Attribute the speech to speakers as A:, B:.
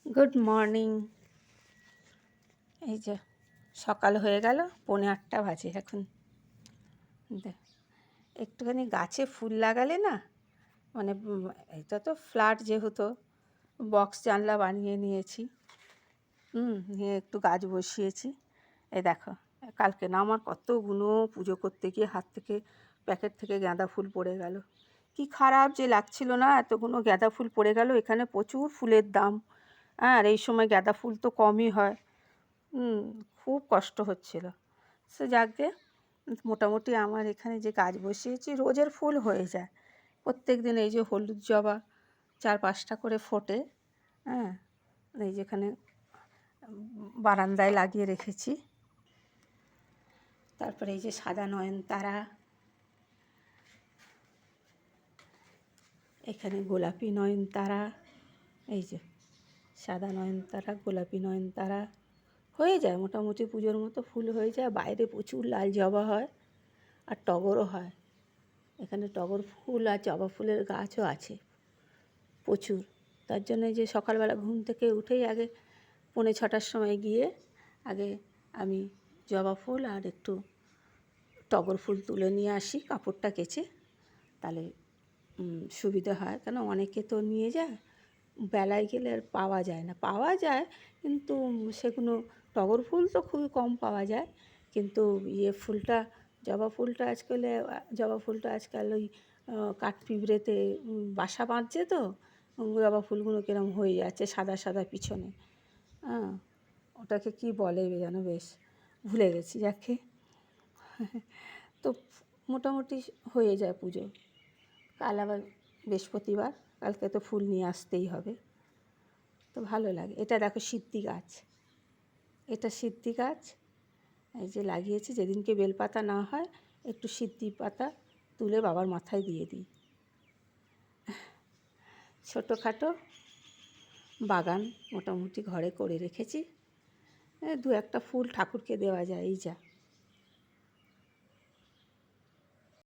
A: Good morning. এই যে সকাল হয়ে গেল, 8:45 বাজে এখন। একটুখানি গাছে ফুল লাগালে না, মানে এটা তো ফ্ল্যাট, যেহেতু বক্স জানলা বানিয়ে নিয়েছি, নিয়ে একটু গাছ বসিয়েছি। এই দেখো, কালকে না আমার কতগুলো পুজো করতে গিয়ে হাত থেকে প্যাকেট থেকে গাঁদা ফুল পড়ে গেল। কি খারাপ যে লাগছিল না, এতগুলো গাঁদা ফুল পড়ে গেল। এখানে প্রচুর ফুলের দাম, আর এই সময় গাঁদা ফুল তো কমই হয়। খুব কষ্ট হচ্ছিল। সে যাকে মোটামুটি আমার এখানে যে গাছ বসিয়েছি রোজের ফুল হয়ে যায় প্রত্যেক দিন। এই যে হলুদ জবা 4-5টা করে ফোটে, এই যেখানে বারান্দায় লাগিয়ে রেখেছি। তারপরে এই যে সাদা নয়নতারা, এখানে গোলাপি নয়নতারা, এই যে সাদা নয়নতারা, গোলাপি নয়নতারা হয়ে যায় মোটামুটি পুজোর মতো ফুল হয়ে যায়। বাইরে প্রচুর লাল জবা হয় আর টগরও হয়। এখানে টগর ফুল আর জবা ফুলের গাছও আছে প্রচুর। তার জন্য যে সকালবেলা ঘুম থেকে উঠেই আগে 5:45-6টার সময় গিয়ে আগে আমি জবা ফুল আর একটু টগর ফুল তুলে নিয়ে আসি কাপড়টা কেচে, তাহলে সুবিধা হয়। কেন অনেকে তো নিয়ে যায়, বেলায় গেলে আর পাওয়া যায় না। পাওয়া যায় কিন্তু সেগুলো, টগর ফুল তো খুবই কম পাওয়া যায়, কিন্তু ফুলটা, জবা ফুলটা আজকাল ওই কাঠপিঁপড়েতে বাসা বাঁধছে, তো জবা ফুলগুলো কীরকম হয়ে যাচ্ছে সাদা সাদা পিছনে। ওটাকে কি বলে যেন, বেশ ভুলে গেছি যাকে। তো মোটামুটি হয়ে যায় পুজো। কাল আবার বৃহস্পতিবার, কালকে তো ফুল নিয়ে আসতেই হবে, তো ভালো লাগে। এটা দেখো সিদ্ধি গাছ, এটা সিদ্ধি গাছ, এই যে লাগিয়েছি। যেদিনকে বেলপাতা না হয় একটু সিদ্ধি পাতা তুলে বাবার মাথায় দিয়ে দিই। ছোটোখাটো বাগান মোটামুটি ঘরে করে রেখেছি। 2-1টা ফুল ঠাকুরকে দেওয়া যায়। এই যা